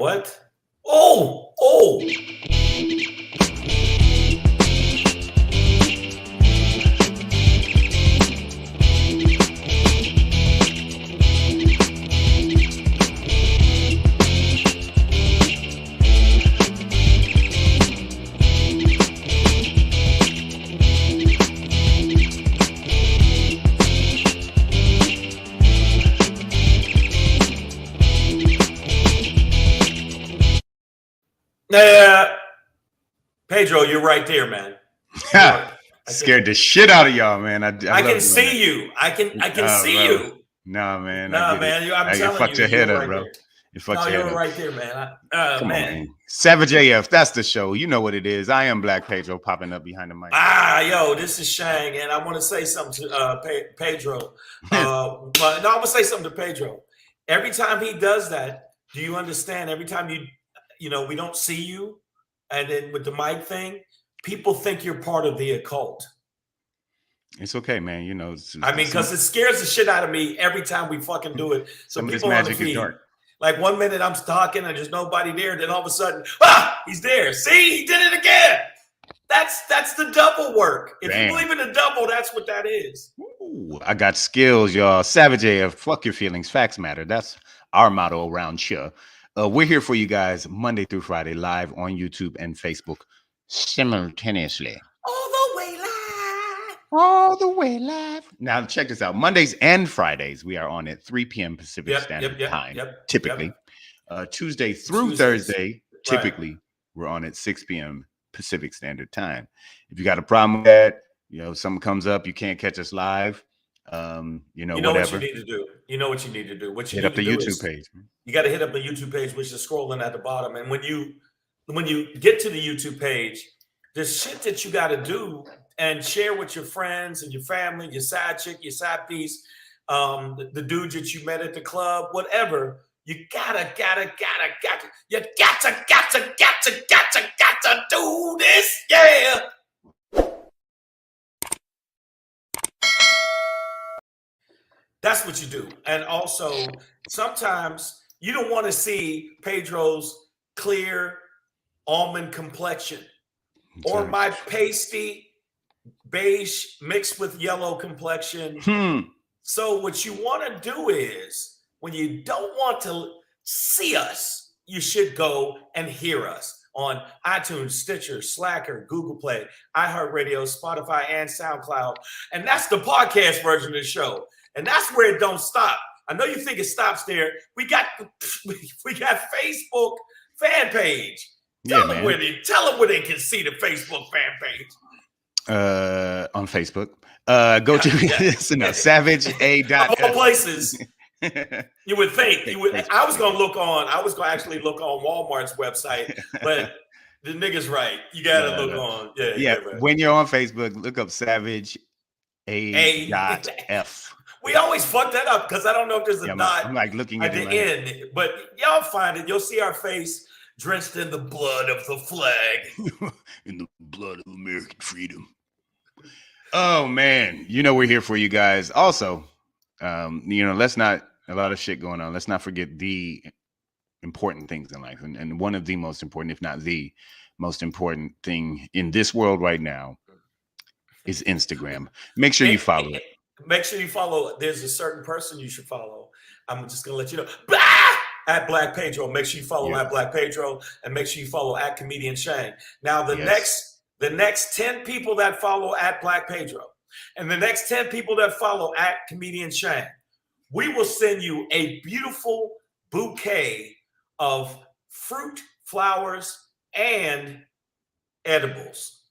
What? Oh. Pedro, you're right there, man. Scared the shit out of y'all, man. I can see you. I can see you. Nah, man. Nah, man. I'm telling you, fucked your head up, right bro. There. You fucked your head up. Right there, man. Come on, man. Savage AF, that's the show. You know what it is. I am Black Pedro popping up behind the mic. Yo, this is Shang, and I want to say something to Pedro. But no, I'm gonna say something to Pedro. Every time he does that, do you understand? Every time you know, we don't see you, and then with the mic thing, people think you're part of the occult. It's okay, man. You know, because it scares the shit out of me every time we fucking do it. So some people of this magic is dark. Like 1 minute I'm talking and there's nobody there, then all of a sudden, he's there. See, he did it again. That's the double work. If you believe in the double, that's what that is. Ooh, I got skills, y'all. Savage AF, fuck your feelings, facts matter. That's our motto around here. We're here for you guys Monday through Friday, live on YouTube and Facebook simultaneously. All the way live. Now, check this out. Mondays and Fridays, we are on at 3 p.m. Pacific Standard Time, typically. Tuesday through Thursday, typically, we're on at 6 p.m. Pacific Standard Time. If you got a problem with that, you know, something comes up, you can't catch us live, whatever. You know what you need to do. You know what you need to do. What you hit up the YouTube page. You got to hit up the YouTube page, which is scrolling at the bottom. And when you get to the YouTube page, there's shit that you got to do and share with your friends and your family, your side chick, your side piece, the dude that you met at the club, whatever. You gotta do this, yeah. That's what you do. And also, sometimes you don't want to see Pedro's clear almond complexion or my pasty beige mixed with yellow complexion. So what you want to do is, when you don't want to see us, you should go and hear us on iTunes, Stitcher, Slacker, Google Play, iHeartRadio, Spotify, and SoundCloud. And that's the podcast version of the show. And that's where it don't stop. I know you think it stops there. We got Facebook fan page. Tell them where they can see the Facebook fan page. On Facebook. Go to Savage A. Of all places. You would think I was gonna actually look on Walmart's website, but the nigga's right. You gotta look on. Yeah. Right. When you're on Facebook, look up Savage A.F. We always fuck that up because I don't know if there's a dot. I'm like looking at the end, but y'all find it. You'll see our face drenched in the blood of the flag, in the blood of American freedom. Oh man, we're here for you guys. Also, let's not, a lot of shit going on. Let's not forget the important things in life, and one of the most important, if not the most important thing in this world right now, is Instagram. Make sure you follow it. Make sure you follow. There's a certain person you should follow. I'm just gonna let you know. At Black Pedro. Make sure you follow at Black Pedro, and make sure you follow at Comedian Shang. Now the next 10 people that follow at Black Pedro, and the next 10 people that follow at Comedian Shang, we will send you a beautiful bouquet of fruit, flowers, and edibles.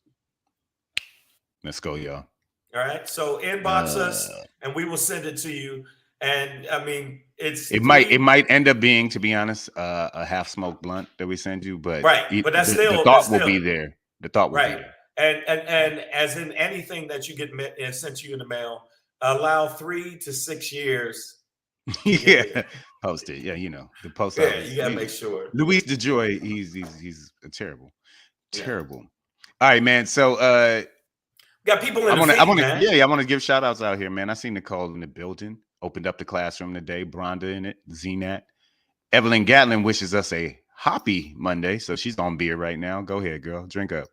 Let's go, y'all. All right. So inbox us and we will send it to you. And I mean, it might end up being, to be honest, a half smoked blunt that we send you, but but that's still the thought will be there. The thought will be there. And as in anything that you get sent to you in the mail, allow 3 to 6 years. Post it. Yeah, the post. Yeah, you gotta make sure. Luis DeJoy, he's terrible. All right, man. So got people in I want to give shout outs out here, man. I seen Nicole in the building, opened up the classroom today. Bronda in it, Zenat. Evelyn Gatlin wishes us a Hoppy Monday, so she's on beer right now. Go ahead, girl, drink up.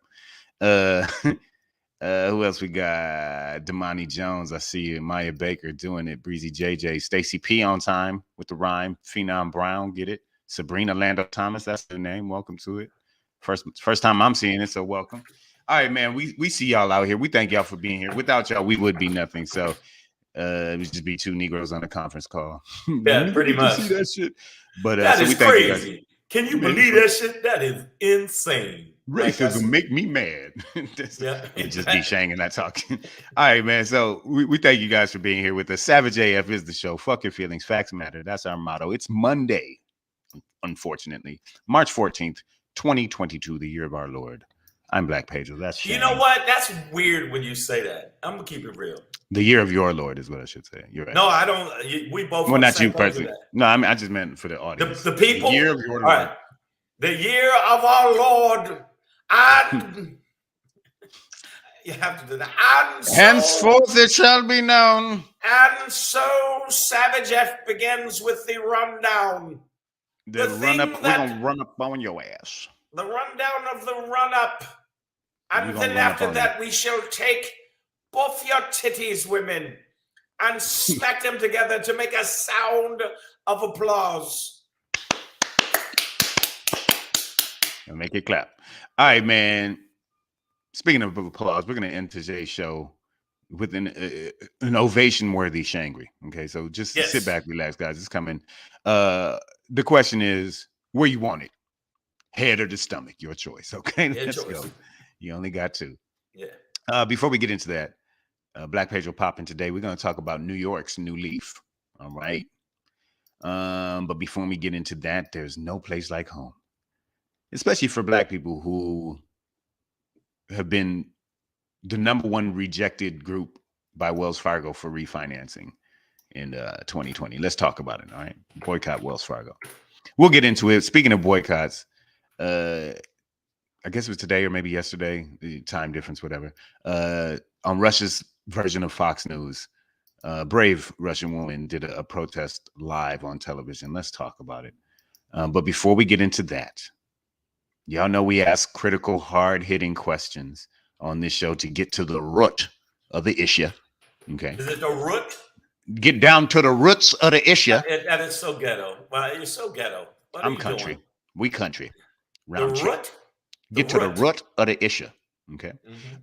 Who else we got? Damani Jones, I see you. Maya Baker doing it. Breezy JJ, Stacy P on time with the rhyme. Phenom Brown, get it. Sabrina Lando Thomas, that's the name. Welcome to it. First time I'm seeing it, so welcome. All right, man. We see y'all out here. We thank y'all for being here. Without y'all, we would be nothing. So it would just be two Negroes on a conference call. Yeah, pretty much. See that shit. But that so is crazy. Can you believe that shit? That is insane. Racism make me mad. It just be Shang and not talking. All right, man. So we thank you guys for being here with us. Savage AF is the show. Fuck your feelings. Facts matter. That's our motto. It's Monday, unfortunately. March 14th, 2022, the year of our Lord. I'm Black Pedro. That's Shang. You know what? That's weird when you say that. I'm going to keep it real. The year of your Lord is what I should say. You're right. No, I don't. We both. Well, not you personally. No, I mean, I just meant for the audience. The people. The year of your Lord. All right. The year of our Lord. And you have to do that. And so, henceforth it shall be known. And so Savage F begins with the rundown. The run up. We're gonna run up on your ass. The rundown of the run up. And then after that, we shall take both your titties, women, and smack them together to make a sound of applause. And make it clap. All right, man. Speaking of applause, we're going to end today's show with an ovation-worthy Shangry. Okay, so just sit back, relax, guys. It's coming. The question is, where you want it? Head or the stomach? Your choice. Okay, let's go. You only got two. Yeah. Before we get into that, Black Pedro popping today, we're going to talk about New York's new leaf. All right. But before we get into that, there's no place like home, especially for Black people who have been the #1 rejected group by Wells Fargo for refinancing in 2020. Let's talk about it. All right. Boycott Wells Fargo. We'll get into it. Speaking of boycotts, I guess it was today or maybe yesterday, the time difference, whatever. On Russia's version of Fox News, brave Russian woman did a protest live on television. Let's talk about it. But before we get into that, y'all know we ask critical, hard-hitting questions on this show to get to the root of the issue. Okay. Is it the root? Get down to the roots of the issue. That is so ghetto. Well, you're so ghetto. What I'm country. Doing? We country. Round the root? Get to the root of the issue. Okay.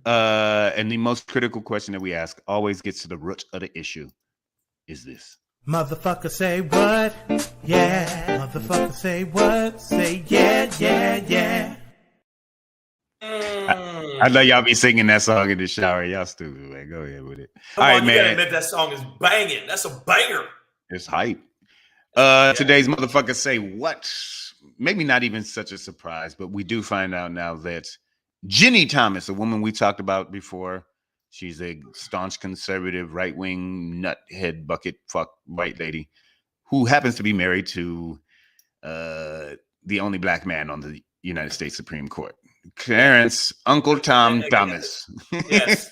And the most critical question that we ask always gets to the root of the issue is this. Motherfucker say what? Yeah. Motherfucker say what? Say yeah, yeah, yeah. I know y'all be singing that song in the shower. Y'all stupid, man. Go ahead with it. All right, man. You gotta admit that song is banging. That's a banger. It's hype. Today's motherfucker say what? Maybe not even such a surprise, but we do find out now that Ginny Thomas, a woman we talked about before, she's a staunch conservative, right-wing, nuthead, bucket fuck white lady who happens to be married to the only Black man on the United States Supreme Court, Clarence, Uncle Tom Thomas. Yes.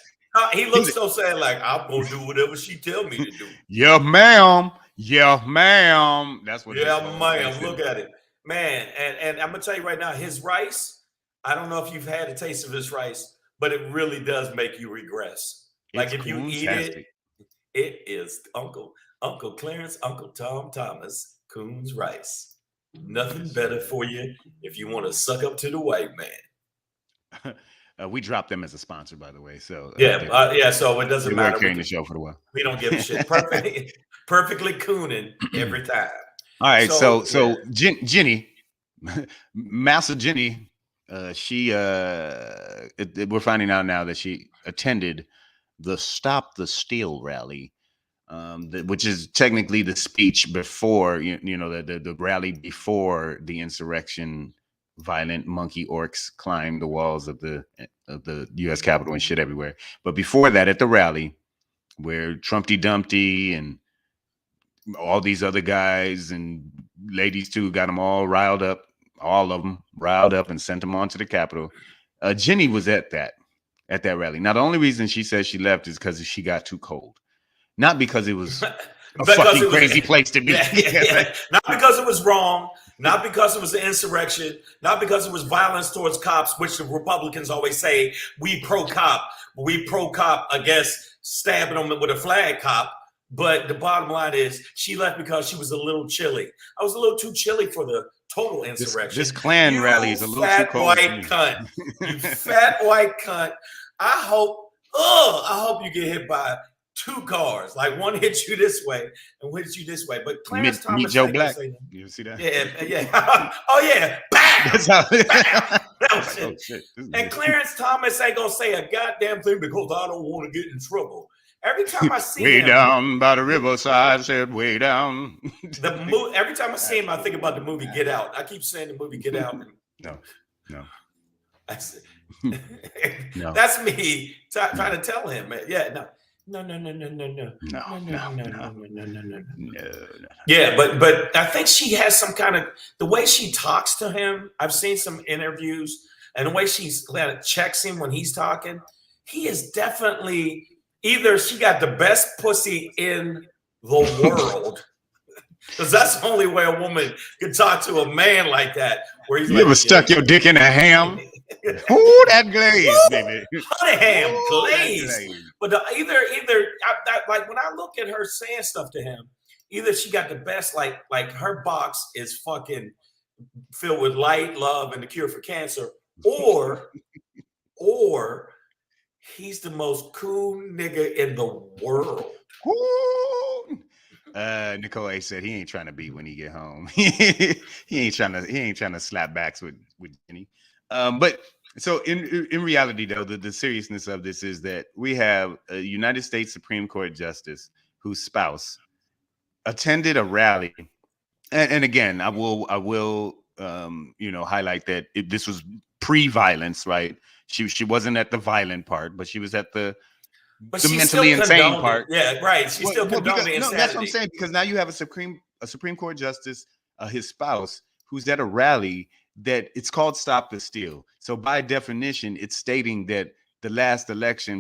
He looks so sad, like, I'm going to do whatever she tell me to do. Yeah, ma'am. Yeah, ma'am. That's what. Yeah, ma'am. Look at it. Man, and I'm going to tell you right now, his rice, I don't know if you've had a taste of his rice, but it really does make you regress. Like if you eat it, it is Uncle Clarence, Uncle Tom Thomas, Coons Rice. Nothing better for you if you want to suck up to the white man. We dropped them as a sponsor, by the way. So so it doesn't matter. We're carrying the show for a while. We don't give a shit. Perfectly cooning every time. All right, so Ginny, Massa Ginny, we're finding out now that she attended the Stop the Steal rally, which is technically the speech before the rally before the insurrection. Violent monkey orcs climbed the walls of the U.S. Capitol and shit everywhere. But before that, at the rally, where Trumpty Dumpty and all these other guys and ladies too got them all riled up, and sent them on to the Capitol. Ginny was at that rally. Now, the only reason she says she left is because she got too cold, not because it was a fucking crazy place to be. Not because it was wrong, not because it was an insurrection, not because it was violence towards cops, which the Republicans always say, we pro-cop. We pro-cop against stabbing them with a flag cop. But the bottom line is she left because she was a little chilly. I was a little too chilly for the total insurrection. This Klan rally is a little too cold. White cunt. You fat white cunt. I hope you get hit by 2 cars. Like one hits you this way and one hits you this way. But Clarence Thomas, meet Joe Black. You see that? Yeah. Oh yeah. Bam! That's how Oh, shit. And Clarence Thomas ain't gonna say a goddamn thing because I don't want to get in trouble. Every time I see way him, down by the riverside, said way down. Every time I see him, I think about the movie Get Out. I keep saying the movie Get Out. No. No. That's me trying to tell him, man. Yeah, no. Yeah, but I think she has some kind of the way she talks to him. I've seen some interviews and the way she checks him when he's talking. He is definitely either she got the best pussy in the world, because that's the only way a woman can talk to a man like that. Where he's ever stuck your dick in a ham? Ooh, that glaze, baby. Honey ham glaze. But either like when I look at her saying stuff to him, either she got the best, like her box is fucking filled with light, love, and the cure for cancer, or he's the most cool nigga in the world. Nicole A said he ain't trying to beat when he get home. he ain't trying to slap backs with Jenny. But so in reality, though, the seriousness of this is that we have a United States Supreme Court justice whose spouse attended a rally, and again, I will highlight that this was pre-violence, right? She wasn't at the violent part, but she was at the mentally insane part. Yeah, right. She's still condoning insanity. No, that's what I'm saying, because now you have a Supreme Court justice, his spouse, who's at a rally that it's called Stop the Steal. So by definition, it's stating that the last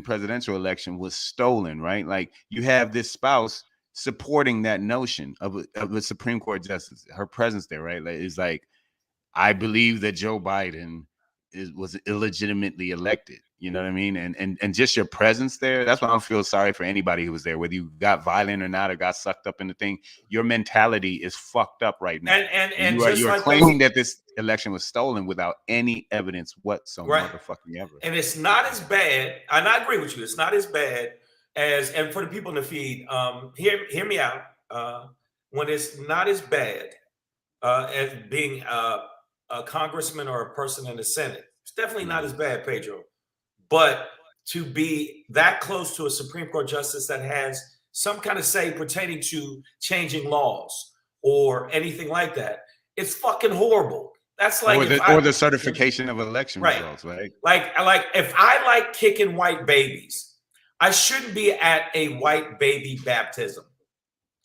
presidential election, was stolen, right? Like you have this spouse supporting that notion of a Supreme Court justice, her presence there, right? Like, it's like, I believe that Joe Biden was illegitimately elected. You know what I mean? And just your presence there, that's why I don't feel sorry for anybody who was there, whether you got violent or not or got sucked up in the thing. Your mentality is fucked up right now. And you are claiming that this election was stolen without any evidence whatsoever. Right. Motherfucking ever. And it's not as bad, and I agree with you, it's not as bad as, and for the people in the feed, hear me out. When it's not as bad as being a congressman or a person in the Senate, it's definitely not as bad, Pedro. But to be that close to a Supreme Court justice that has some kind of say pertaining to changing laws or anything like that, it's fucking horrible. That's like or the certification of election results, right? Like if I like kicking white babies, I shouldn't be at a white baby baptism.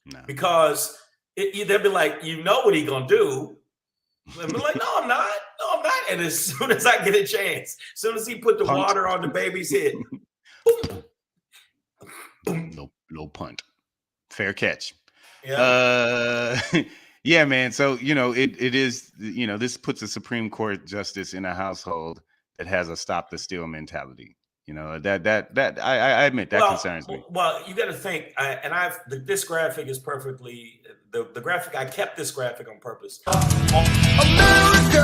No. Because they'll be like, you know what he gonna do. And I'm like, no, I'm not. And as soon as I get a chance, as soon as he put the water on the baby's head, boom, boom. Little punt. Fair catch. Yeah. Yeah, man. So, it is, this puts a Supreme Court justice in a household that has a stop the steal mentality. That I admit that concerns me. Well, you got to think, this graphic is perfectly the graphic. I kept this graphic on purpose. America,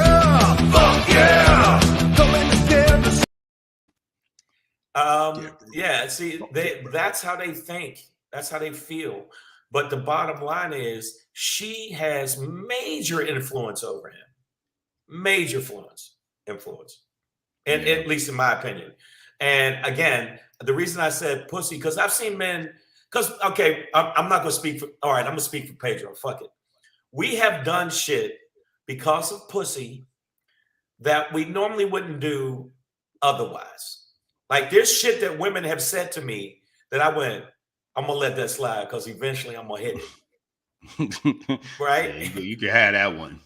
fuck yeah! Coming together. Yeah. See, that's how they think. That's how they feel. But the bottom line is, she has major influence over him. Major influence, and at least in my opinion. And again, the reason I said pussy, because I've seen men, I'm not going to speak for, all right, I'm going to speak for Pedro. Fuck it. We have done shit because of pussy that we normally wouldn't do otherwise. Like there's shit that women have said to me that I'm going to let that slide because eventually I'm going to hit it. Right? Yeah, you can have that one.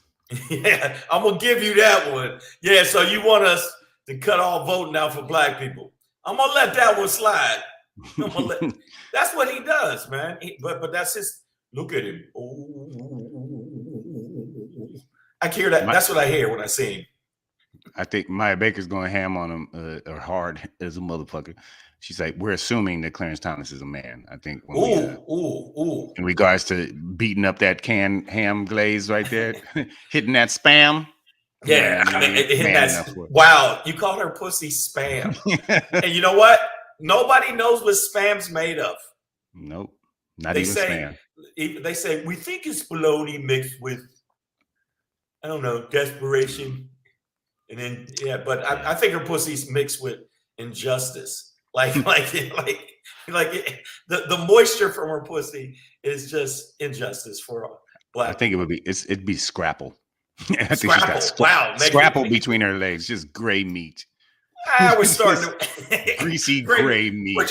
Yeah, I'm going to give you that one. Yeah, so you want us to cut all voting out for black people. I'm gonna let that one slide. That's what he does, man. But that's his. Look at him. Ooh. I hear that. That's what I hear when I see him. I think Maya Baker's going ham on him, or hard as a motherfucker. She's like, we're assuming that Clarence Thomas is a man. I think when Ooh. in regards to beating up that canned ham glaze right there, hitting that spam. Yeah, I mean, wow. You call her pussy spam, and you know what? Nobody knows what spam's made of. Nope, not even spam. They say we think it's bologna mixed with, I don't know, desperation, and then but I think her pussy's mixed with injustice. Like the moisture from her pussy is just injustice for black. I think it'd be scrapple. I think Scrapple. she's got scrapple between her legs, just gray meat. We're starting greasy gray meat. We're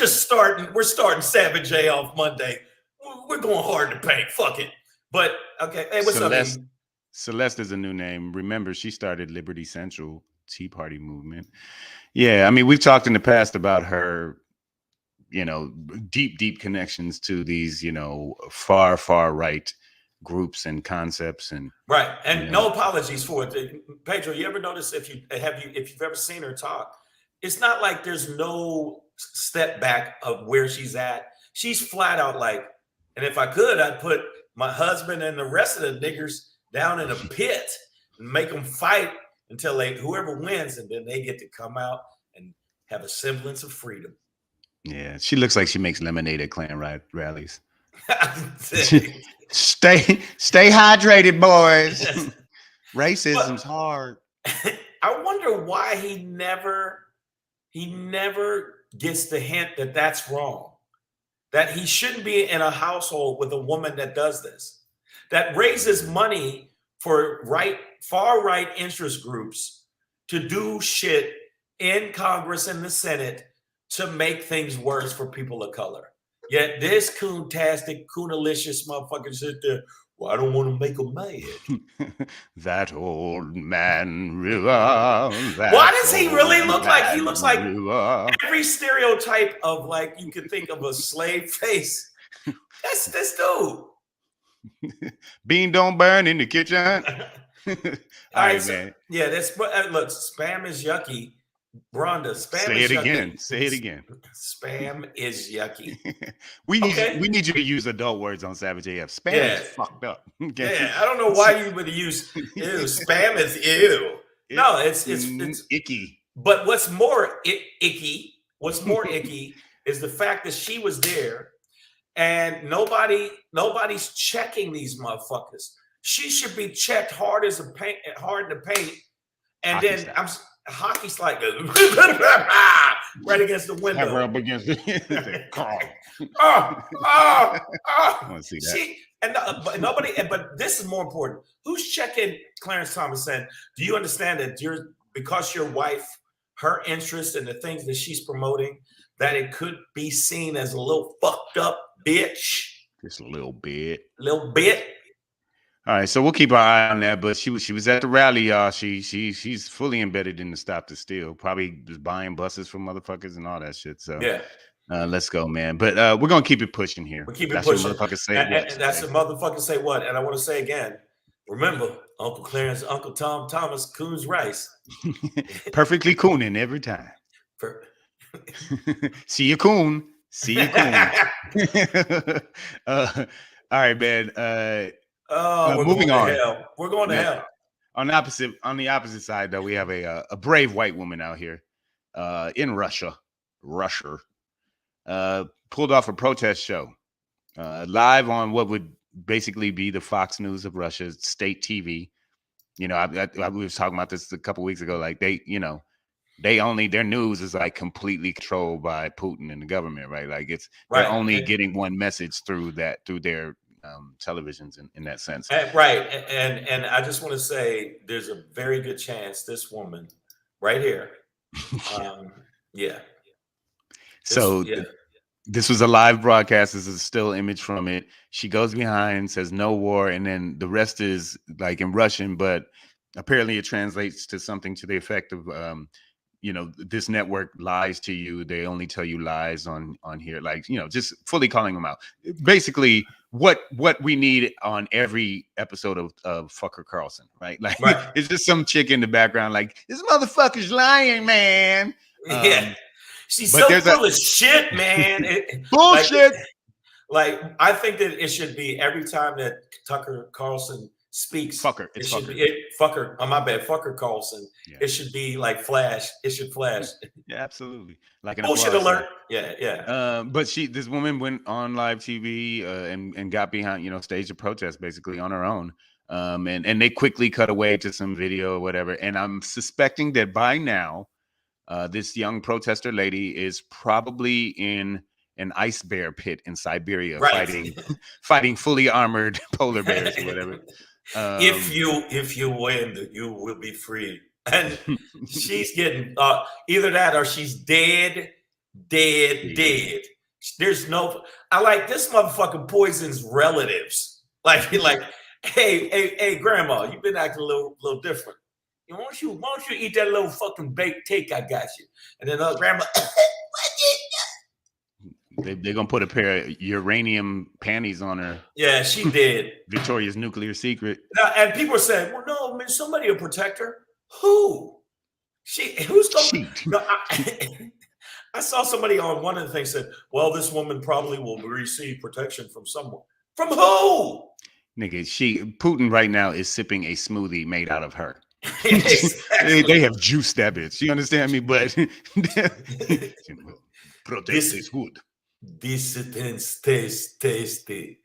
starting Savage J off Monday. We're going hard to paint. Fuck it. But okay, hey, what's up? Celeste is a new name. Remember, she started Liberty Central Tea Party movement. Yeah, I mean, we've talked in the past about her, deep connections to these, far right groups and concepts, and right. And no apologies for it. Pedro, you ever notice if you've ever seen her talk, it's not like there's no step back of where she's at. She's flat out like, and if I could, I'd put my husband and the rest of the niggers down in a pit and make them fight until whoever wins, and then they get to come out and have a semblance of freedom. Yeah, she looks like she makes lemonade at Klan rallies. Stay hydrated, boys. Racism's hard. I wonder why he never gets the hint that that's wrong. That he shouldn't be in a household with a woman that does this, that raises money for far right interest groups to do shit in Congress and the Senate to make things worse for people of color. Yet this coontastic, coonalicious motherfucker sit there, well, I don't want to make them mad. That old man river. Why does he really look like? He looks like every stereotype of like you could think of a slave face. That's this dude. Bean don't burn in the kitchen. All right, man. Yeah, that's look. Spam is yucky. Rhonda, spam Say is it yucky. again. Say it again. Spam is yucky. we need you to use adult words on Savage AF. Spam is fucked up. Okay? Yeah, I don't know why you would use ew. Spam is ew. No, it's icky. But what's more icky is the fact that she was there and nobody's checking these motherfuckers. She should be checked hard in the paint. And Hockey's then hockey's like right against the window. I rub against the car. I want to see that. But this is more important. Who's checking Clarence Thomas saying, do you understand that because your wife, her interest in the things that she's promoting, that it could be seen as a little fucked up bitch? Just a little bit. All right, so we'll keep our eye on that. But she was at the rally, y'all. She's fully embedded in the Stop the Steal. Probably just buying buses from motherfuckers and all that shit. So yeah, let's go, man. But we're gonna keep it pushing here. We'll keep it that's pushing. What motherfuckers say. And that's what motherfuckers say. What? And I want to say again. Remember, Uncle Clarence, Uncle Tom Thomas, Coons Rice. Perfectly cooning every time. See you, coon. See you, coon. All right, man. Moving on. Hell. We're going to hell. On the opposite side, though, we have a brave white woman out here in Russia. Pulled off a protest show live on what would basically be the Fox News of Russia, state TV. We was talking about this a couple weeks ago. Like their news is like completely controlled by Putin and the government, right? Like they're only getting one message through their televisions in that sense. Right. And I just want to say there's a very good chance this woman right here. This was a live broadcast. This is a still image from it. She goes behind, says no war, and then the rest is like in Russian, but apparently it translates to something to the effect of this network lies to you. They only tell you lies on here. Like, just fully calling them out. Basically, what we need on every episode of Fucker Carlson, right? Like, it's just some chick in the background, like, this motherfucker's lying, man. Yeah, she's so full of shit, man. Bullshit. Like, I think that it should be every time that Tucker Carlson speaks. Fucker. It should be Fucker. Oh, my bad. Fucker Carlson. Yeah. It should be like flash. It should flash. Yeah, absolutely. Like an bullshit alert. Yeah. But this woman went on live TV and got behind, staged a protest basically on her own. And they quickly cut away to some video or whatever. And I'm suspecting that by now, this young protester lady is probably in an ice bear pit in Siberia, fighting fully armored polar bears or whatever. If you win, you will be free. And she's getting either that or she's dead. There's no. I like this motherfucker poisons relatives. Like, hey, grandma, you've been acting a little different. Why don't you eat that little fucking baked cake I got you? And then grandma. They're gonna put a pair of uranium panties on her. Yeah, she did. Victoria's nuclear secret. And people are saying, "Well, no, man, somebody will protect her." Who? Who's going? No, I saw somebody on one of the things said, "Well, this woman probably will receive protection from someone." From who? Nigga, Putin right now is sipping a smoothie made out of her. Exactly. They have juiced that bitch. You understand me? But protect is good. Dissidents taste tasty.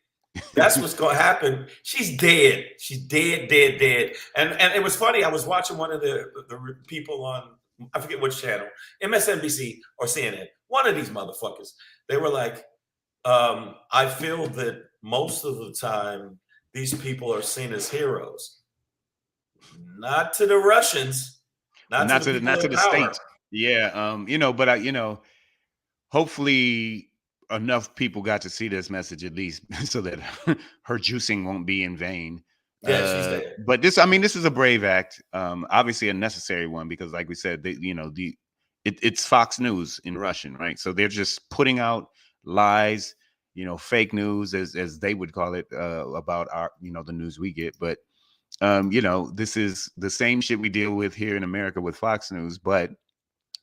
That's what's going to happen. She's dead. She's dead. And it was funny. I was watching one of the people on, I forget which channel, MSNBC or CNN. One of these motherfuckers. They were like, I feel that most of the time these people are seen as heroes. Not to the Russians. Not to the states. Yeah. But hopefully enough people got to see this message at least so that her juicing won't be in vain. Yeah, she's dead. But this is a brave act, obviously a necessary one, because like we said, it's Fox News in Russian, right? So they're just putting out lies, fake news as they would call it, about our, the news we get. But this is the same shit we deal with here in America with Fox News, but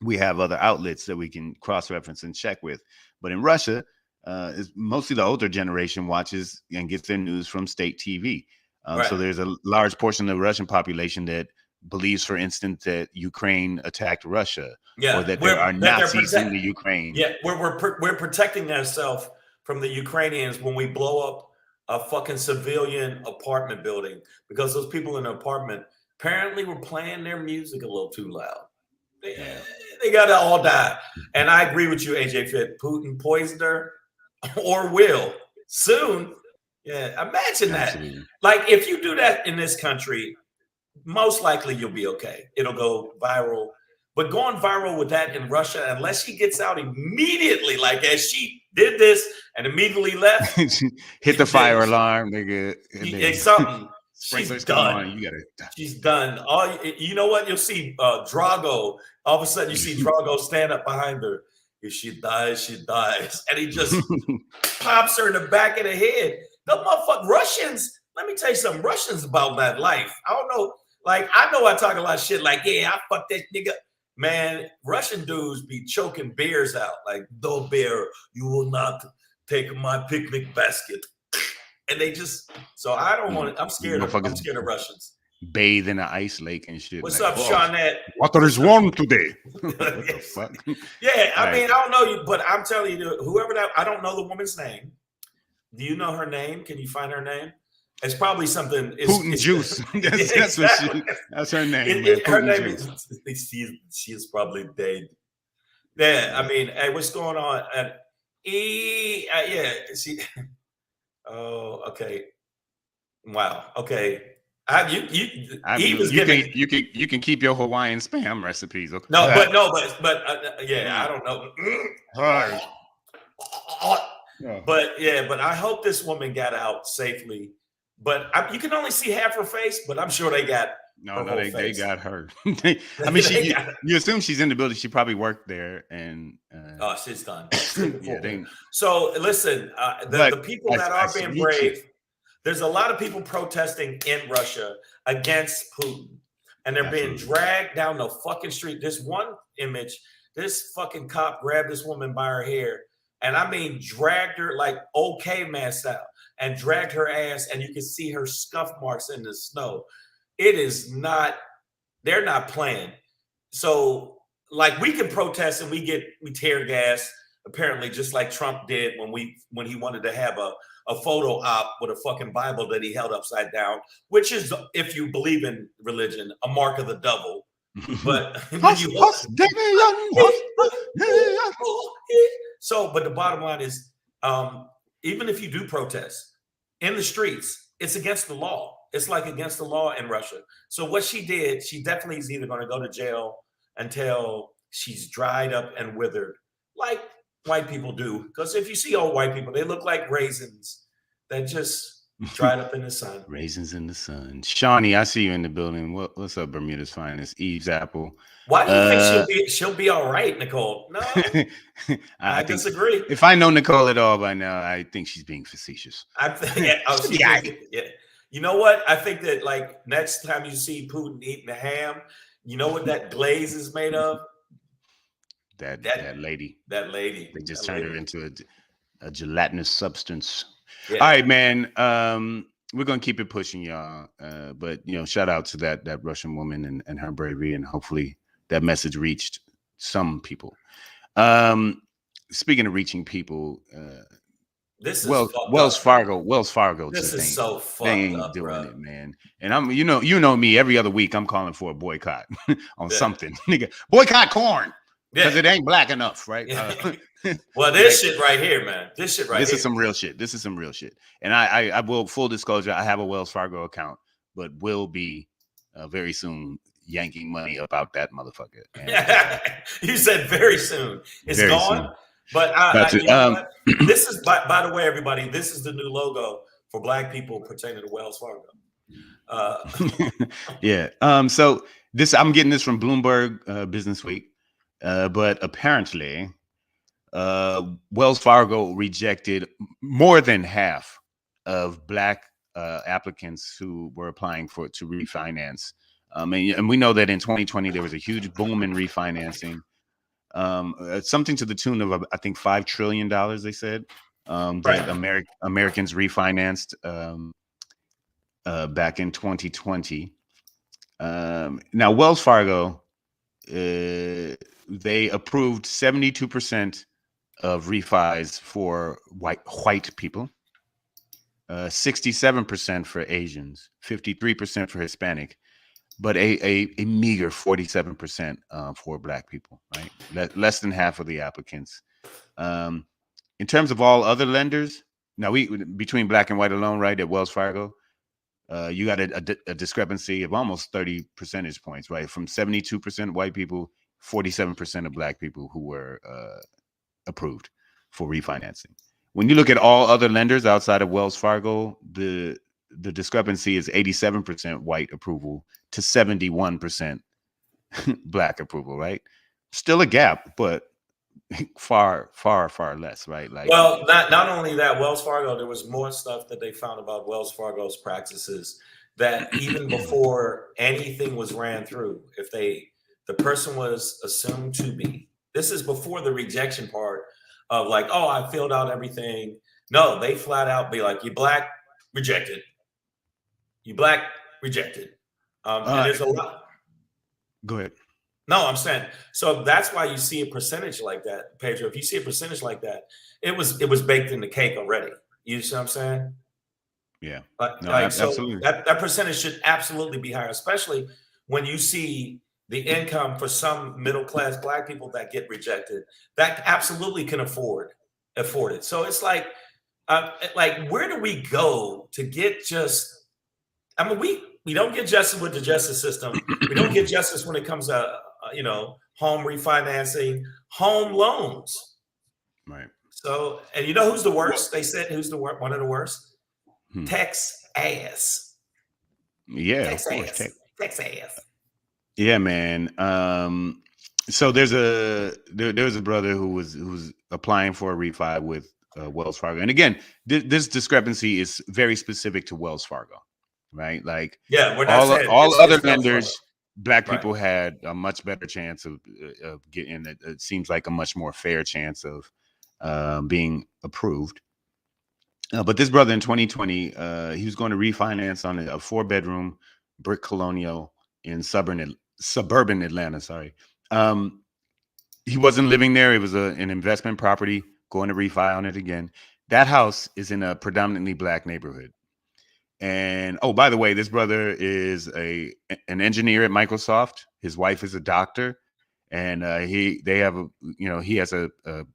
we have other outlets that we can cross-reference and check with. But in Russia, it's mostly the older generation watches and gets their news from state TV. So there's a large portion of the Russian population that believes, for instance, that Ukraine attacked Russia, or that there are Nazis in the Ukraine. Yeah, we're protecting ourselves from the Ukrainians when we blow up a fucking civilian apartment building, because those people in the apartment apparently were playing their music a little too loud. They gotta all die. And I agree with you, AJ Fit. Putin poisoned her or will soon. Yeah, imagine that. Like, if you do that in this country, most likely you'll be okay. It'll go viral. But going viral with that in Russia, unless she gets out immediately, like as she did this and immediately left, hit the fire alarm, nigga. It's something. She's done. On, she's done. You know what? You'll see Drago. All of a sudden, you see Drago stand up behind her. If she dies, she dies. And he just pops her in the back of the head. The motherfucking Russians, let me tell you something. Russians about that life. I don't know. Like, I know I talk a lot of shit like, yeah, I fuck that nigga. Man, Russian dudes be choking bears out. Like, no bear, you will not take my picnic basket. And they just, so I don't want to, I'm scared of Russians. Bathe in an ice lake and shit. What's up, Shawnette? Water is warm today. What the fuck? Yeah, I mean, I don't know you, but I'm telling you, whoever that, I don't know the woman's name. Do you know her name? Can you find her name? It's probably something. Putin Juice. That's her name. Her name is, she is probably dead. Yeah, I mean, hey, what's going on? Yeah, she. Oh, okay. Wow. Okay. You can keep your Hawaiian spam recipes. Okay? No, but yeah, I don't know. But I hope this woman got out safely. But you can only see half her face. But I'm sure they got No, her no, whole they face. got her. I mean, you assume she's in the building. She probably worked there, and oh, she's done. She's looking yeah, for So listen, the but people that I are being salute you. brave. There's a lot of people protesting in Russia against Putin, and they're being dragged down the fucking street. This one image, this fucking cop grabbed this woman by her hair, and I mean dragged her like old caveman style, and dragged her ass, and you can see her scuff marks in the snow. It is not. They're not playing. So, like, we can protest and we tear gas. Apparently, just like Trump did when he wanted to have a photo op with a fucking Bible that he held upside down, which is, if you believe in religion, a mark of the devil. But when you but the bottom line is, even if you do protest in the streets, it's against the law. It's like against the law in Russia. So what she did, she definitely is either going to go to jail until she's dried up and withered, like white people do. Because if you see old white people, they look like raisins that just dried up in the sun. Raisins in the sun. Shawnee, I see you in the building. What's up, Bermuda's finest? Eve's apple. Why do you think she'll be all right, Nicole? No, I disagree. If I know Nicole at all by now, I think she's being facetious. Yeah. You know what? I think that, like, next time you see Putin eating a ham, you know what that glaze is made of? That lady. That lady. They just turned her into a gelatinous substance. Yeah. All right, man. We're gonna keep it pushing, y'all. But shout out to that Russian woman and her bravery, and hopefully that message reached some people. Speaking of reaching people, this is Wells Fargo. This is so fucked they ain't up, doing bro. it, man. And I'm, you know me. Every other week, I'm calling for a boycott on something. Nigga, boycott corn because it ain't black enough, right? Yeah. Well, this shit right here, man. This is some real shit. This is some real shit. And I will, full disclosure, I have a Wells Fargo account, but will be very soon yanking money about that motherfucker. And, you said very soon. It's very gone. Soon. But this is, by the way, everybody, this is the new logo for black people pertaining to Wells Fargo. Yeah. So I'm getting this from Bloomberg Business Week, but apparently Wells Fargo rejected more than half of black applicants who were applying to refinance. And we know that in 2020 there was a huge boom in refinancing. Something to the tune of, I think, $5 trillion, they said, that Americans refinanced back in 2020. Now, Wells Fargo, they approved 72% of refis for white people, 67% for Asians, 53% for Hispanic, but a meager 47% for black people, right? Less than half of the applicants. In terms of all other lenders, now between black and white alone, right, at Wells Fargo, you got a discrepancy of almost 30 percentage points, right? From 72% white people, 47% of black people who were approved for refinancing. When you look at all other lenders outside of Wells Fargo, the discrepancy is 87% white approval to 71% black approval, right? Still a gap, but far less, right? Like, well, not only that, Wells Fargo, there was more stuff that they found about Wells Fargo's practices that even before anything was ran through, if the person was assumed to be, this is before the rejection part of like, oh, I filled out everything. No, they flat out be like, you black, rejected. You black, rejected. And there's a lot. Go ahead. No, I'm saying, so that's why you see a percentage like that, Pedro. If you see a percentage like that, it was baked in the cake already. You see what I'm saying? Yeah. Absolutely. So that percentage should absolutely be higher, especially when you see the income for some middle class black people that get rejected, that absolutely can afford it. So it's like where do we go to get just? I mean, we don't get justice with the justice system. We don't get justice when it comes to home refinancing, home loans. Right. So, and you know who's the worst? They said who's one of the worst? Tex ass. Yeah, Tex of course. Texas. Yeah, man. So there was a brother who's applying for a refi with Wells Fargo, and again, this discrepancy is very specific to Wells Fargo, right? Like, Yeah, we're not saying all other it's Wells Fargo. lenders, black Right. people had a much better chance of getting it. It seems like a much more fair chance of being approved. But this brother in 2020, he was going to refinance on a 4-bedroom brick colonial in suburban Atlanta. Sorry. He wasn't living there. It was an investment property, going to refi on it again. That house is in a predominantly black neighborhood. And oh, by the way, this brother is an engineer at Microsoft. His wife is a doctor, and he has a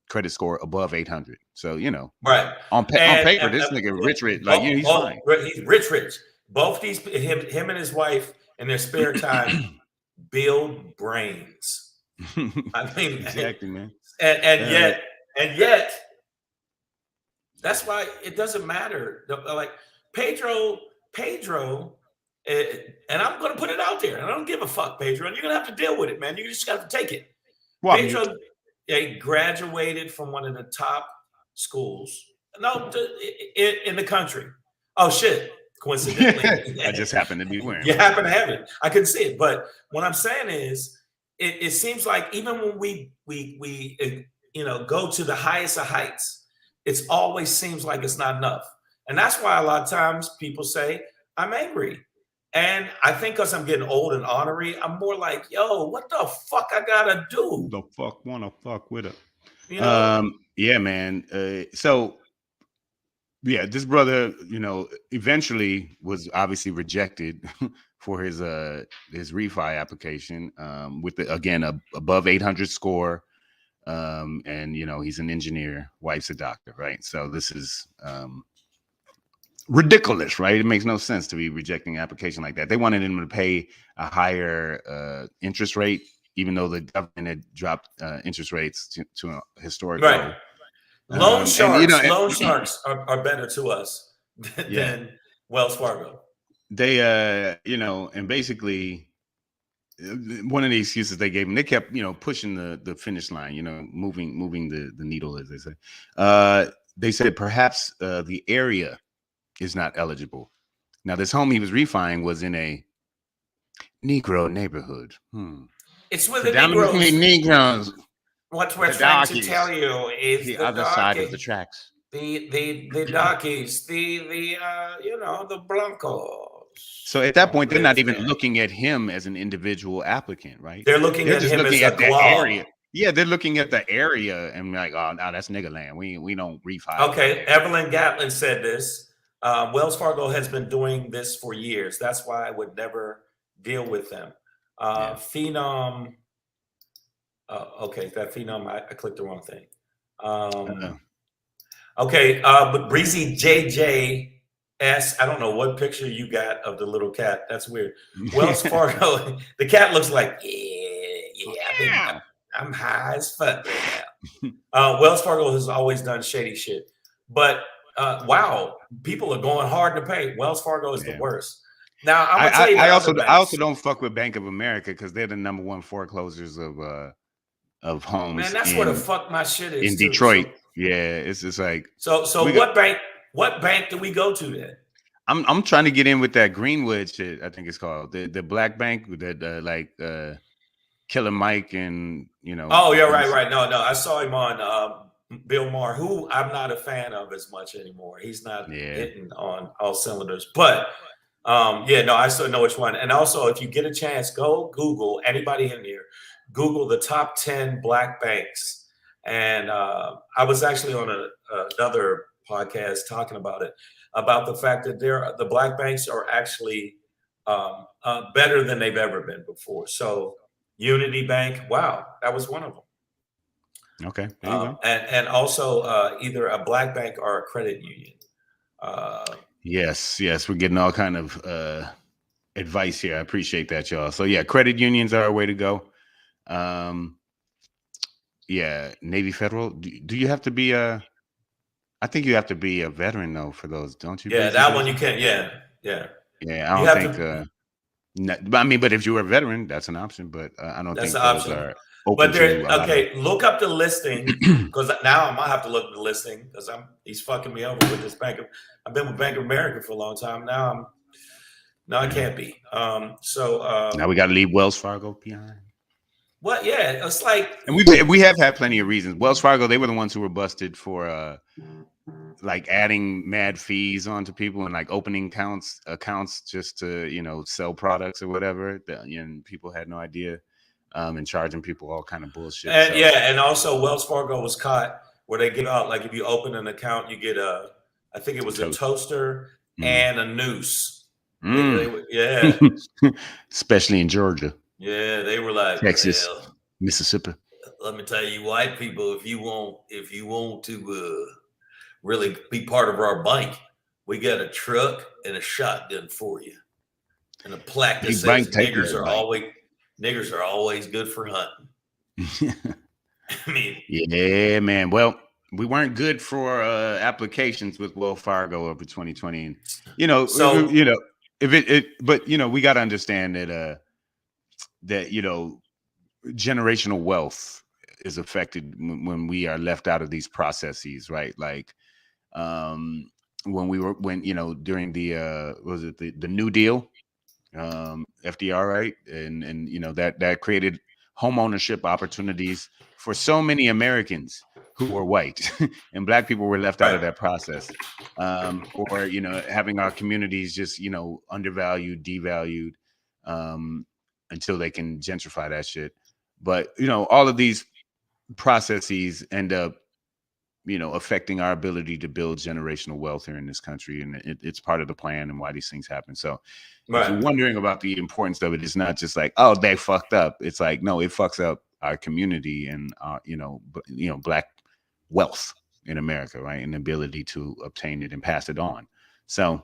credit score above 800. So Right. on paper, this nigga rich, like he's fine. He's rich. Both these him and his wife in their spare time build brains. I mean, exactly, man. And yet, that's why it doesn't matter. Like Pedro, and I'm going to put it out there. I don't give a fuck, Pedro. And you're going to have to deal with it, man. You just got to take it. Well, Pedro graduated from one of the top schools, in the country. Oh shit! Coincidentally, I just happened to be wearing. You happen to have it. I couldn't see it, but what I'm saying is, it seems like even when we go to the highest of heights, it always seems like it's not enough, and that's why a lot of times people say I'm angry. And I think because I'm getting old and ornery, I'm more like, yo, what the fuck I gotta do? The fuck wanna fuck with it? Yeah, man. So yeah, this brother, eventually was obviously rejected for his refi application with again above 800 score, and he's an engineer, wife's a doctor, right? So this is ridiculous, right? It makes no sense to be rejecting an application like that. They wanted him to pay a higher interest rate, even though the government had dropped interest rates to a historic low. Loan sharks are better to us than Wells Fargo. They, and basically one of the excuses they gave him, they kept, pushing the finish line, moving the needle, as they say. They said perhaps the area is not eligible. Now, this home he was refining was in a Negro neighborhood. It's with the Negroes. What we're trying to tell you is the other side of the tracks. The darkies, the Blancos. So at that point, they're not even looking at him as an individual applicant, right? They're looking at him as a glob. Area. Yeah, they're looking at the area and like, oh, no, that's nigga land. We don't refi. Okay, Evelyn Gatlin said this. Wells Fargo has been doing this for years. That's why I would never deal with them. Phenom. Okay, that Phenom. I clicked the wrong thing. Okay, but Breezy JJS. I don't know what picture you got of the little cat. That's weird. Wells Fargo. The cat looks like I'm high as fuck right now. Wells Fargo has always done shady shit, but wow, people are going hard to pay. Wells Fargo is the worst. Now I also don't fuck with Bank of America because they're the #1 foreclosures of homes. Man, that's where the fuck my shit is in Detroit. Yeah, it's just like so. What bank do we go to then? I'm trying to get in with that Greenwood shit. I think it's called the black bank that Killer Mike and Oh yeah, right. No, I saw him on Bill Maher, who I'm not a fan of as much anymore. He's not hitting on all cylinders, but I still know which one. And also, if you get a chance, go Google, anybody in here, Google the top 10 black banks. And I was actually on another podcast talking about it, about the fact that the black banks are actually better than they've ever been before. So Unity Bank, wow, that was one of them. Okay. There you go. And also either a black bank or a credit union. Yes, we're getting all kind of advice here. I appreciate that, y'all. So yeah, credit unions are a way to go. Navy Federal. Do you have to be I think you have to be a veteran though for those, don't you? Yeah, that one you can. Yeah. I don't think. I mean, but if you were a veteran, that's an option. But I don't That's think an those option. are open But there, to a lot of. okay, look up the listing because now I might have to look at the listing because he's fucking me over with this Bank of. I've been with Bank of America for a long time. Now I can't be. Now we got to leave Wells Fargo behind. What? Yeah, it's like, And we have had plenty of reasons. Wells Fargo, they were the ones who were busted for like adding mad fees onto people and like opening accounts just to sell products or whatever. And people had no idea, and charging people all kind of bullshit. and yeah, and also Wells Fargo was caught where they give out, like, if you open an account, you get I think it was a toaster and a noose. Yeah, especially in Georgia, yeah, they were like, Texas, well, Mississippi. let me tell you, white people, if you want to really be part of our bank, we got a truck and a shotgun for you, and a plaque that says niggers are always good for hunting. I mean, yeah, man. Well, we weren't good for applications with Wells Fargo over 2020, and but we got to understand that generational wealth is affected when we are left out of these processes, right? Like during the was it the New Deal, FDR, right? And that created home ownership opportunities for so many Americans who were white, and black people were left out of that process. Or having our communities just undervalued, devalued, until they can gentrify that shit. But all of these processes end up affecting our ability to build generational wealth here in this country, and it's part of the plan and why these things happen. So if you're wondering about the importance of it, it's not just like, oh, they fucked up. It's like, no, it fucks up our community and black wealth in America, right? And the ability to obtain it and pass it on. So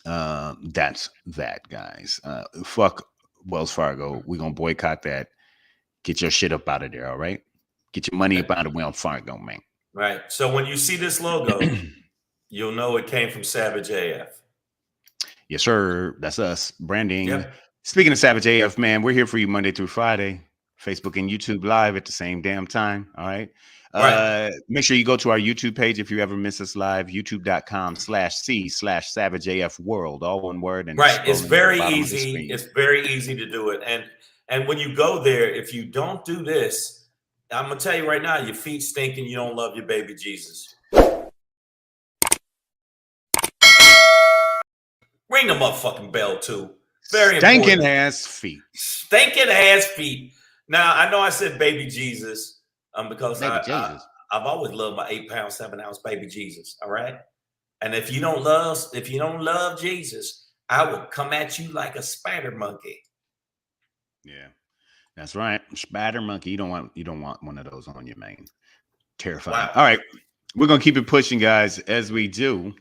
that's that, guys. Fuck Wells Fargo. We're gonna boycott that. Get your shit up out of there, all right? Get your money up out of Wells Fargo, man. Right. So when you see this logo, you'll know it came from Savage AF. Yes, sir. That's us. Branding. Yep. Speaking of Savage AF, man, we're here for you Monday through Friday. Facebook and YouTube live at the same damn time. All right. Make sure you go to our YouTube page if you ever miss us live. YouTube.com/C/SavageAF World. All one word. And it's very easy. It's very easy to do it. And when you go there, if you don't do this, I'm gonna tell you right now, your feet stink and you don't love your baby Jesus. Ring the motherfucking bell too. Very stinking ass feet. Stinking ass feet. Now I know I said baby Jesus, because I've always loved my 8-pound, 7-ounce baby Jesus. All right. And if you don't love Jesus, I will come at you like a spider monkey. Yeah. That's right. Spider monkey. You don't want one of those on you, man. Terrifying. Wow. All right. We're gonna keep it pushing, guys, as we do.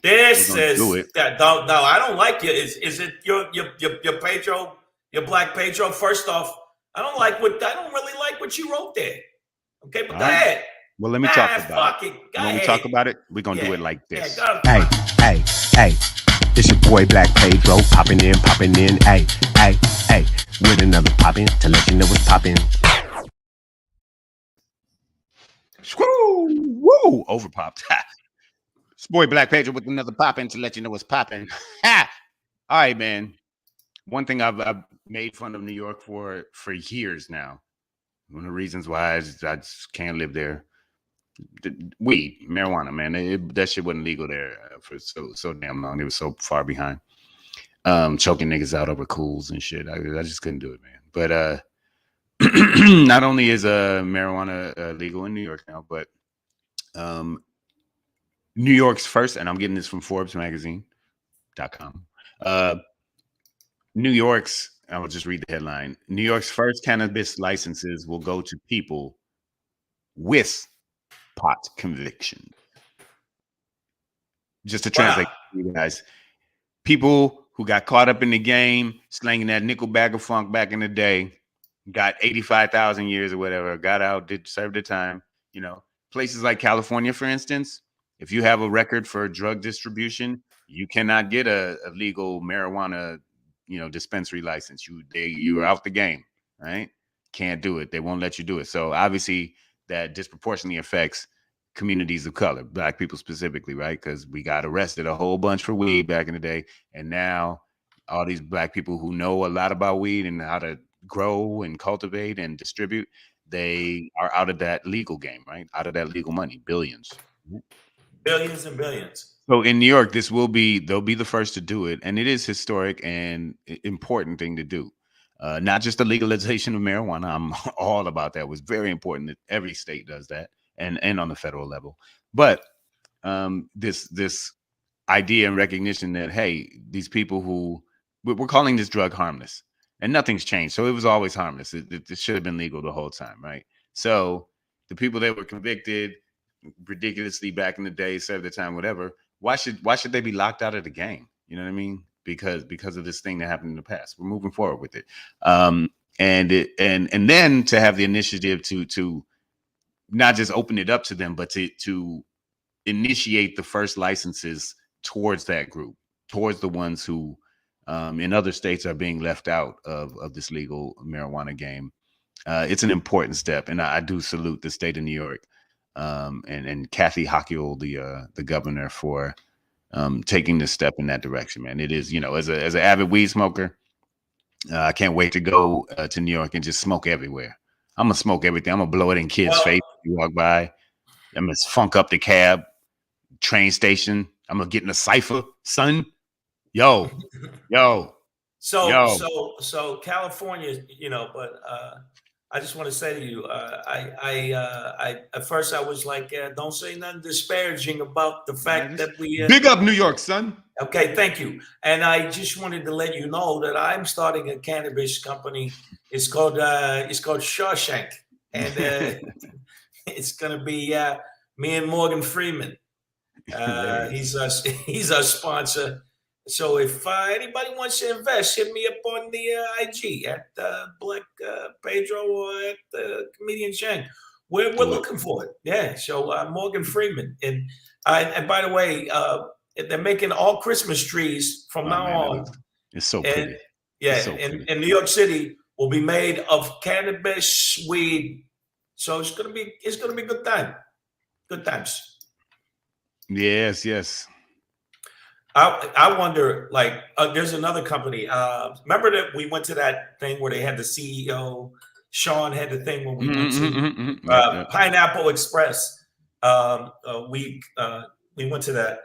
This is no, I don't like you. Is it your Pedro, your black Pedro? First off, I don't really like what you wrote there. Okay, but go ahead. Well, let me talk about it. When we talk about it, we're gonna do it like this. Hey. It's your boy Black Pedro popping in. Hey. With another poppin' to let you know what's poppin'. Woo! Overpopped. It's boy Black Pedro with another poppin' to let you know what's poppin'. All right, man. One thing I've made fun of New York for years now. One of the reasons why I just can't live there. Weed, marijuana, man. That shit wasn't legal there for so damn long. It was so far behind. Choking niggas out over cools and shit. I just couldn't do it, man. But not only is marijuana legal in New York now, but New York's first, and I'm getting this from Forbes magazine.com. New York's, I will just read the headline. New York's first cannabis licenses will go to people with pot conviction. Just to translate, you guys, people who got caught up in the game, slanging that nickel bag of funk back in the day, got 85,000 years or whatever, got out, served their time. Places like California, for instance, if you have a record for drug distribution, you cannot get a legal marijuana dispensary license. You're out the game, right? Can't do it. They won't let you do it. So obviously that disproportionately affects communities of color, Black people specifically, right? Because we got arrested a whole bunch for weed back in the day, and now all these Black people who know a lot about weed and how to grow and cultivate and distribute, they are out of that legal game, right? Out of that legal money, billions. Billions and billions. So in New York, they'll be the first to do it, and it is historic and important thing to do. Not just the legalization of marijuana. I'm all about that. It was very important that every state does that, and on the federal level. But this idea and recognition that, hey, these people who we're calling this drug harmless, and nothing's changed. So it was always harmless. It should have been legal the whole time, right? So the people that were convicted ridiculously back in the day, served their time, whatever. Why should they be locked out of the game? You know what I mean? Because of this thing that happened in the past. We're moving forward with it. And then to have the initiative to not just open it up to them, but to initiate the first licenses towards that group, towards the ones who in other states are being left out of this legal marijuana game. It's an important step, and I do salute the state of New York and Kathy Hochul, the governor, for taking this step in that direction, man. It is, as an avid weed smoker, I can't wait to go to New York and just smoke everywhere. I'm gonna smoke everything. I'm gonna blow it in kids' face if you walk by. I'm gonna funk up the cab, train station. I'm gonna get in a cipher, son. Yo. So California, but I just want to say to you, I at first I was like, don't say nothing disparaging about the fact that we big up New York, son. Okay, thank you. And I just wanted to let you know that I'm starting a cannabis company. It's called Shawshank, and it's gonna be me and Morgan Freeman. He's our sponsor. So if anybody wants to invest, hit me up on the IG at Black Pedro or at Comedian Shang. We're looking for it. Yeah. So Morgan Freeman, and by the way, they're making all Christmas trees from now on. It's so pretty. And, yeah, so and New York City will be made of cannabis weed. So it's gonna be good time. Good times. Yes. I wonder, like, there's another company. Remember that we went to that thing where they had the CEO, Sean had the thing when we went to Pineapple Express. We went to that.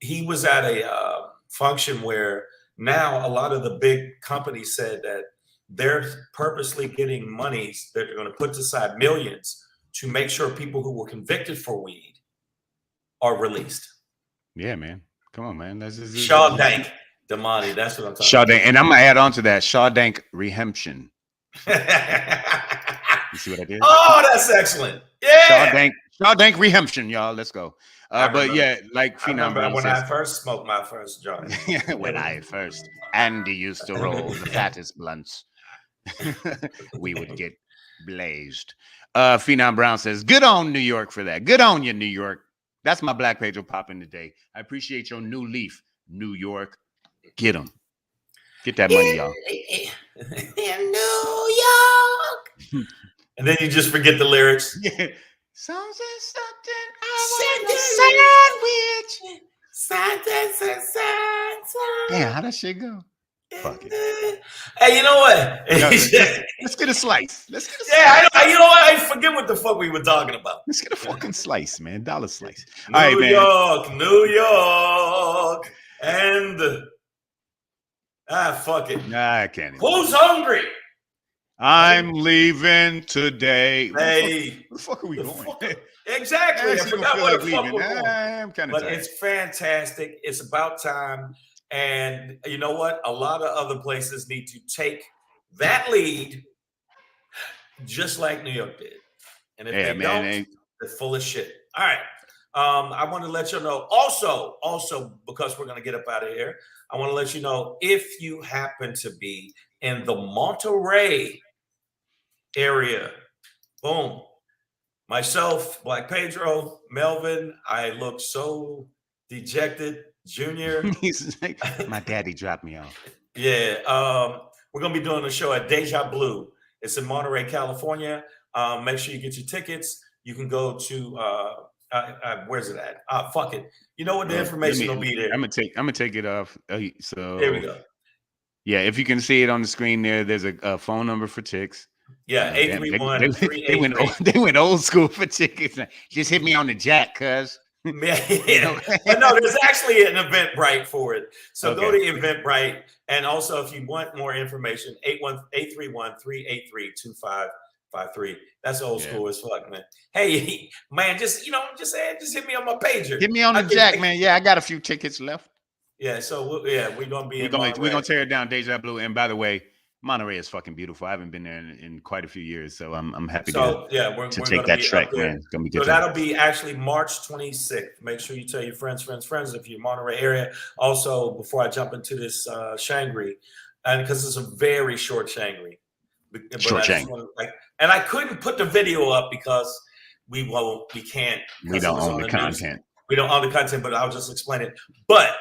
He was at a function where now a lot of the big companies said that they're purposely getting monies that they're going to put aside millions to make sure people who were convicted for weed are released. Yeah, man. Come on, man. That's Shaw Dank, Damani. That's what I'm talking Shaw about. Dank, and I'm gonna add on to that. Shaw Dank Rehemption. You see what I did? Oh, that's excellent. Yeah. Shaw Dank Rehemption, y'all. Let's go. But yeah, like Phenom Brown when I first smoked my first joint. When I first, Andy used to roll the fattest blunts. We would get blazed. Phenom Brown says, "Good on New York for that. Good on you, New York." That's my Black Pedro popping today. I appreciate your new leaf, New York. Get them. Get that money, y'all. In New York. And then you just forget the lyrics. Yeah. Something, I want a sandwich. Damn, how that shit go? Fuck it. Hey, you know what? Let's get a slice. Yeah, you know what? I forget what the fuck we were talking about. Let's get a fucking slice, man. Dollar slice. New York, and fuck it. Nah, I can't. Who's hungry? I'm leaving today. Hey, where the fuck are we going? Exactly. I forgot what the fuck we're going. I'm kind of tired. But it's fantastic. It's about time. And you know what? A lot of other places need to take that lead, just like New York did. And if they don't, they're full of shit. All right. I want to let you know also, because we're going to get up out of here, I want to let you know, if you happen to be in the Monterey area, boom, myself, Black Pedro, Melvin, I look so dejected. Junior, he's like, my daddy dropped me off. Yeah. We're gonna be doing a show at Deja Blue. It's in Monterey, California. Make sure you get your tickets. You can go to where's it at? Fuck it. You know what? The information will be there. I'm gonna take it off. So there we go. Yeah, if you can see it on the screen there, there's a phone number for tickets. Yeah, 831-383. They went old school for tickets. Just hit me on the jack, cuz. Yeah. But no, there's actually an Eventbrite for it. So go to Eventbrite. And also, if you want more information, 831-383-2553. That's old school as fuck, man. Hey, man, just hit me on my pager. Hit me on the jack, man. Yeah, I got a few tickets left. Yeah, so we're gonna be. We're gonna tear it down, Deja Blue. And by the way, Monterey is fucking beautiful. I haven't been there in quite a few years, so I'm happy to take that trek, man. It's gonna be good. So that'll be actually March 26th. Make sure you tell your friends if you're in Monterey area. Also, before I jump into this SHANGRY, and because it's a very short SHANGRY, and I couldn't put the video up because we can't. We don't own the content. We don't own the content, but I'll just explain it. But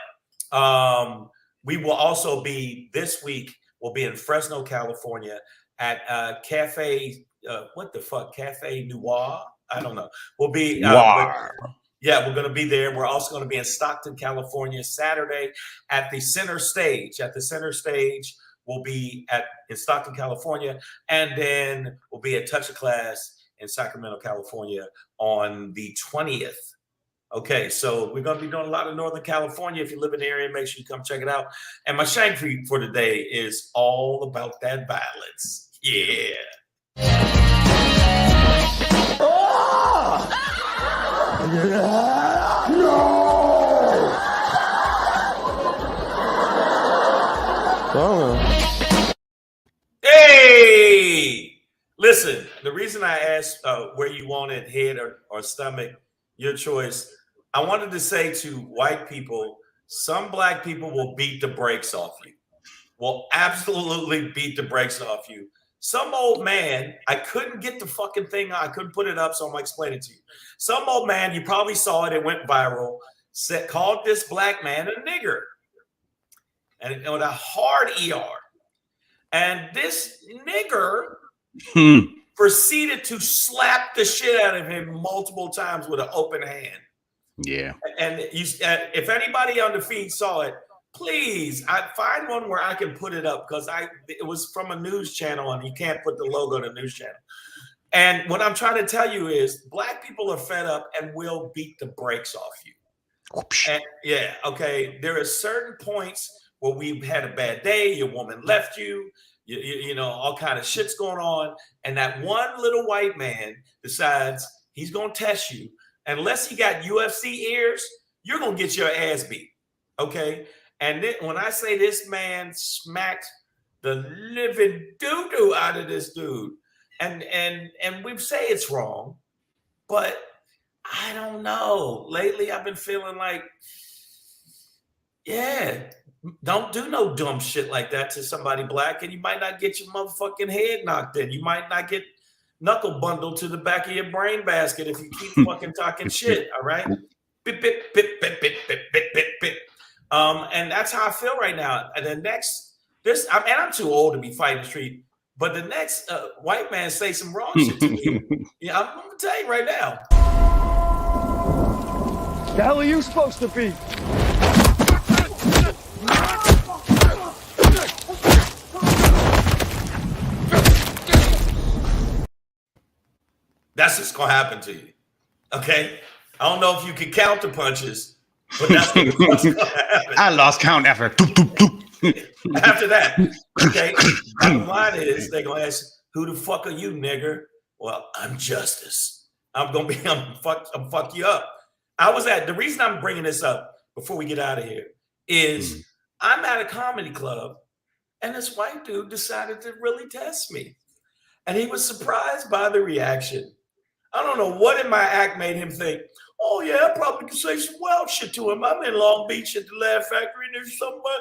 we will also be this week. We'll be in Fresno, California at Cafe, Cafe Noir? I don't know. We'll be, we're going to be there. We're also going to be in Stockton, California, Saturday at the Center Stage. At the Center Stage, we'll be in Stockton, California. And then we'll be at Touch of Class in Sacramento, California on the 20th. Okay, so we're going to be doing a lot of Northern California. If you live in the area, make sure you come check it out. And my SHANGRY for today is all about that violence. Yeah. Hey! Listen, the reason I asked where you wanted, head or stomach, your choice. I wanted to say to white people, some black people will beat the brakes off you. Will absolutely beat the brakes off you. Some old man, I couldn't get the fucking thing. I couldn't put it up, so I'm gonna explain it to you. Some old man, you probably saw it. It went viral. Called this black man a nigger, and with a hard ER. And this nigger proceeded to slap the shit out of him multiple times with an open hand. Yeah. And if anybody on the feed saw it, please, I find one where I can put it up because it was from a news channel and you can't put the logo on the news channel. And what I'm trying to tell you is black people are fed up and will beat the brakes off you. And there are certain points where we've had a bad day, your woman left you, you know, all kind of shit's going on. And that one little white man decides he's going to test you. Unless he got UFC ears, you're going to get your ass beat. Okay. And then when I say this man smacked the living doo-doo out of this dude, and we say it's wrong, but I don't know. Lately, I've been feeling like, don't do no dumb shit like that to somebody black, and you might not get your motherfucking head knocked in. You might not get knuckle bundled to the back of your brain basket if you keep fucking talking shit. All right. Bip, bip, bip, bip, bip, bip, bip, bip, bip. And that's how I feel right now. And the next, I'm too old to be fighting the street, but the next white man say some wrong shit to me. Yeah, I'm gonna tell you right now. The hell are you supposed to be? That's what's gonna happen to you. Okay. I don't know if you can count the punches, but that's what's gonna happen. I lost count after after that. Okay. Bottom line is they're gonna ask, who the fuck are you, nigger? Well, I'm Justice. I'm fuck you up. The reason I'm bringing this up before we get out of here is I'm at a comedy club and this white dude decided to really test me. And he was surprised by the reaction. I don't know what in my act made him think, oh yeah, I probably could say some wild shit to him. I'm in Long Beach at the Laugh Factory and there's somebody.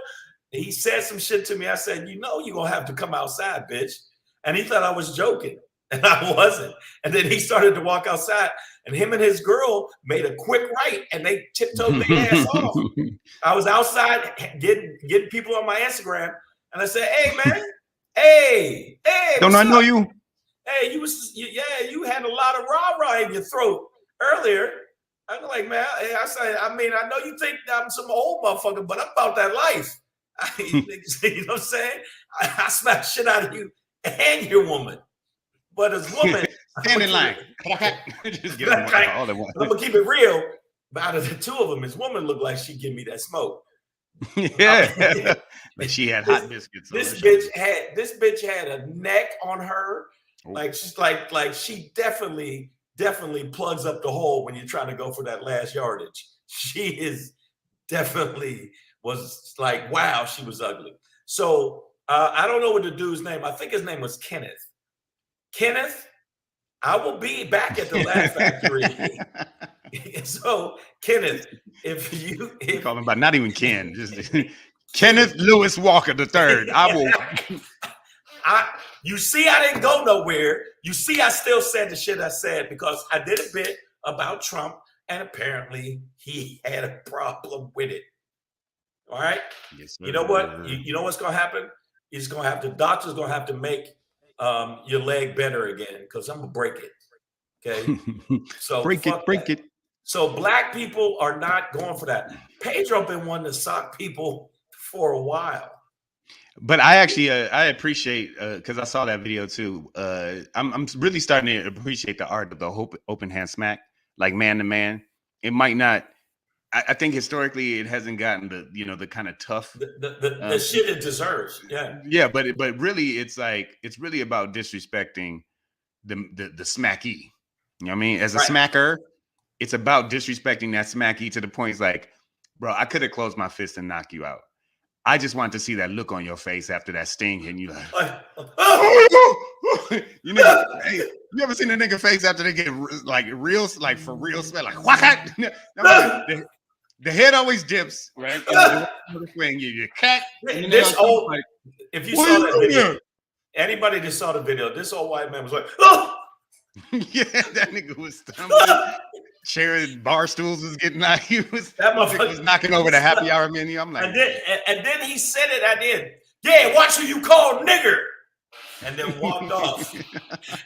He said some shit to me. I said, you know, you're going to have to come outside, bitch. And he thought I was joking. And I wasn't. And then he started to walk outside and him and his girl made a quick right and they tiptoed their ass off. I was outside getting people on my Instagram And I said, hey, man, hey, Don't I know you? Hey, you had a lot of rah-rah in your throat earlier. I'm like, man, I said, I mean, I know you think I'm some old motherfucker, but I'm about that life. You know what I'm saying? I smack shit out of you and your woman. But as woman, stand in line. Just get them all at once. I'm gonna keep it real. But out of the two of them, his woman looked like she'd give me that smoke. Yeah, but she had hot biscuits. This bitch had a neck on her. Like she's like she definitely plugs up the hole when you're trying to go for that last yardage. She is definitely was like, wow, she was ugly. So I don't know what the dude's name. I think his name was Kenneth. Kenneth, I will be back at the Laugh Factory. So Kenneth, if you call him by not even Ken, just Kenneth Lewis Walker III. I will. You see, I didn't go nowhere. You see, I still said the shit I said because I did a bit about Trump, and apparently he had a problem with it. All right. Yes, sir. You know what? You know what's gonna happen? He's gonna have to. Doctor's gonna have to make your leg better again because I'm gonna break it. Okay. So break it. So black people are not going for that. Pedro been wanting to sock people for a while. But I actually I appreciate because I saw that video too. I'm really starting to appreciate the art of the open hand smack, like man to man. It might not. I think historically it hasn't gotten the kind of tough the shit it deserves. Yeah. Yeah, but really it's really about disrespecting the smacky. You know what I mean? As a smacker, it's about disrespecting that smacky to the point it's like, bro, I could have closed my fist and knocked you out. I just want to see that look on your face after that sting hitting you. Like, you ever seen a nigga face after they get like real, like for real smell, like what? The head always dips, right? And you cat. This old, like, if you saw that video, anybody that saw the video, this old white man was like, oh! Yeah, that nigga was stumbling. Sharing bar stools was getting out. That motherfucker was knocking over the happy hour menu. I'm like, and then he said it. I did. Yeah, watch who you call nigger. And then walked off.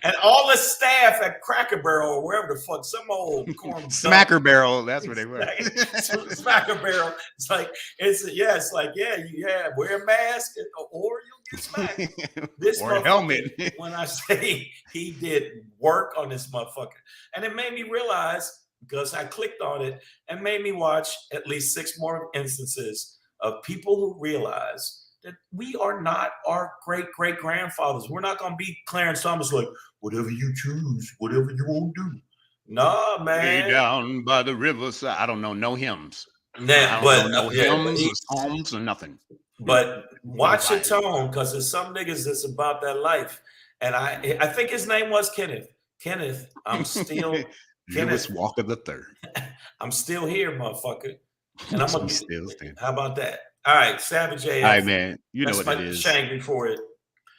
And all the staff at Cracker Barrel or wherever the fuck, some old corn Smacker Barrel. That's where they were. Smacker Barrel. It's like, wear a mask or you'll get smacked. This or a helmet. When I say he did work on this motherfucker. And it made me realize, because I clicked on it, and made me watch at least 6 more instances of people who realize that we are not our great-great-grandfathers. We're not going to be Clarence Thomas like, whatever you choose, whatever you want to do. Nah, man. Way down by the riverside. I don't know no hymns. Nah, but no hymns or songs or nothing. But watch your tone, because there's some niggas that's about that life. And I think his name was Kenneth. Kenneth, I'm still Lewis Walker III. I'm still here, motherfucker. And I'm gonna still standing. How about that? All right, Savage AF. All right, man. You know what it is. Shangry for it.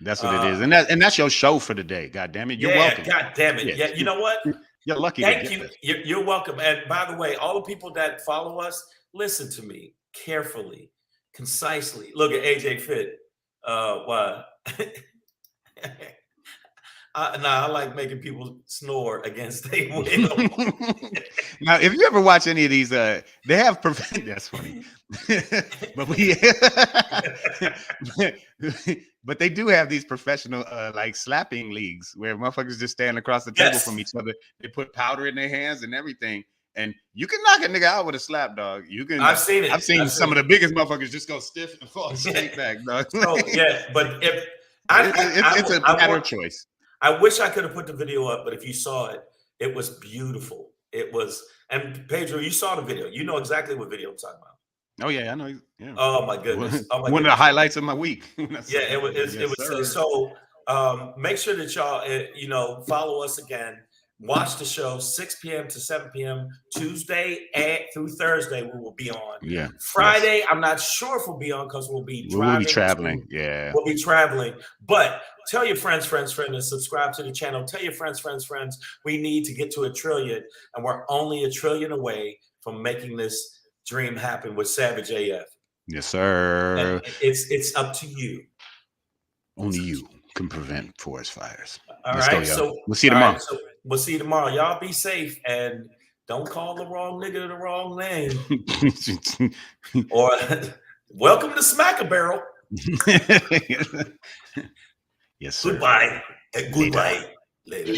That's what it is. And that's your show for the day. God damn it. You're welcome. God damn it. Yeah, you know what? You're lucky. Thank you. You're welcome. And by the way, all the people that follow us, listen to me carefully, concisely. Look at AJ Fit. Why? I like making people snore against their will. Now, if you ever watch any of these, they have that's funny. But they do have these professional like slapping leagues where motherfuckers just stand across the table from each other. They put powder in their hands and everything. And you can knock a nigga out with a slap, dog. You can. I've seen it. I've seen some of the biggest motherfuckers just go stiff and fall straight back, dog. So, but if it's a matter of choice. I wish I could have put the video up, but if you saw it, it was beautiful. It was, and Pedro, you saw the video. You know exactly what video I'm talking about. Oh yeah, I know. Yeah. Oh my goodness. One of the highlights of my week. Yeah, it was. So make sure that y'all, follow us again. Watch the show 6 p.m. to 7 p.m. Tuesday through Thursday. We will be on. Yeah. Friday, I'm not sure if we'll be on because we'll be driving. We'll be traveling. Yeah. We'll be traveling. But tell your friends, and subscribe to the channel. Tell your friends. We need to get to 1 trillion, and we're only 1 trillion away from making this dream happen with Savage AF. Yes, sir. And it's up to you. Only you can prevent forest fires. All Let's right, go, y'all. so We'll see you all tomorrow. right, so we'll see you tomorrow. Y'all be safe and don't call the wrong nigga the wrong name. Or welcome to Smack a Barrel. Yes, sir. Goodbye and goodbye later.